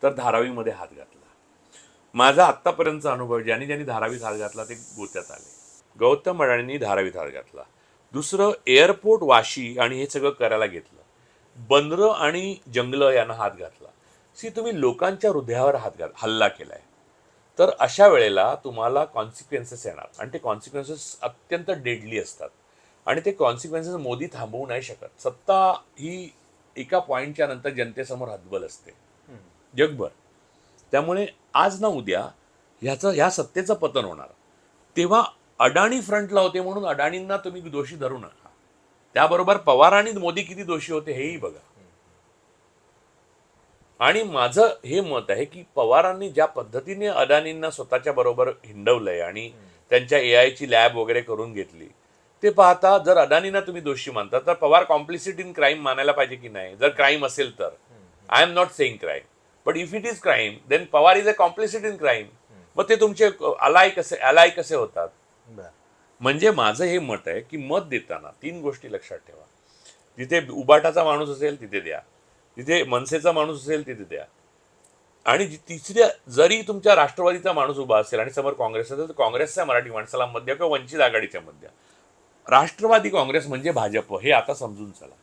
तर धारावीमध्ये हात घातला. माझा आत्तापर्यंतचा अनुभव, ज्यांनी ज्यांनी धारावीत हात घातला ते गोत्यात आले. गौतम अडाणींनी धारावीत हात घातला. दुसरं, एअरपोर्ट वाशी आणि हे सगळं करायला घेतलं. बंदरं आणि जंगलं यांना हात घातला. तुम्ही लोकांच्या हृदयावर हल्ला केलाय. तर अशा वेळेला तुम्हाला कॉन्सिक्वेन्सेस येणार आणि ते कॉन्सिक्वेन्सेस अत्यंत डेडली असतात आणि ते कॉन्सिक्वेन्सेस मोदी थांबवू नाही शकत. सत्ता ही एका पॉईंटच्या नंतर जनतेसमोर हतबल असते जगभर. त्यामुळे आज ना उद्या ह्या सत्तेचं पतन होणार. तेव्हा अडाणी फ्रंटला होते म्हणून अडाणींना तुम्ही दोषी धरू नका. त्याबरोबर पवार आणि मोदी किती दोषी होते हेही बघा. आणि माझं हे मत आहे की पवारांनी ज्या पद्धतीने अदानींना स्वतःच्या बरोबर हिंडवलंय आणि त्यांच्या AI ची लॅब वगैरे करून घेतली, ते पाहता जर अदानींना तुम्ही दोषी मानता तर पवार कॉम्प्लिसिट इन क्राईम मानायला पाहिजे की नाही. जर क्राईम असेल तर, I am not saying crime, but if it is crime then Pawar is a complicit in crime. मग ते तुमचे अलाय कसे होतात. म्हणजे माझं हे मत आहे की मत देताना 3 गोष्टी लक्षात ठेवा. जिथे उबाटाचा माणूस असेल तिथे द्या, तिथे मनसेचा माणूस असेल तिथे द्या, आणि तिसऱ्या, जरी तुमच्या राष्ट्रवादीचा माणूस उभा असेल आणि समोर काँग्रेस असेल तर काँग्रेसच्या मराठी माणसाला मत द्या किंवा वंचित आघाडीच्या मत द्या. राष्ट्रवादी काँग्रेस म्हणजे भाजप हे आता समजून चला.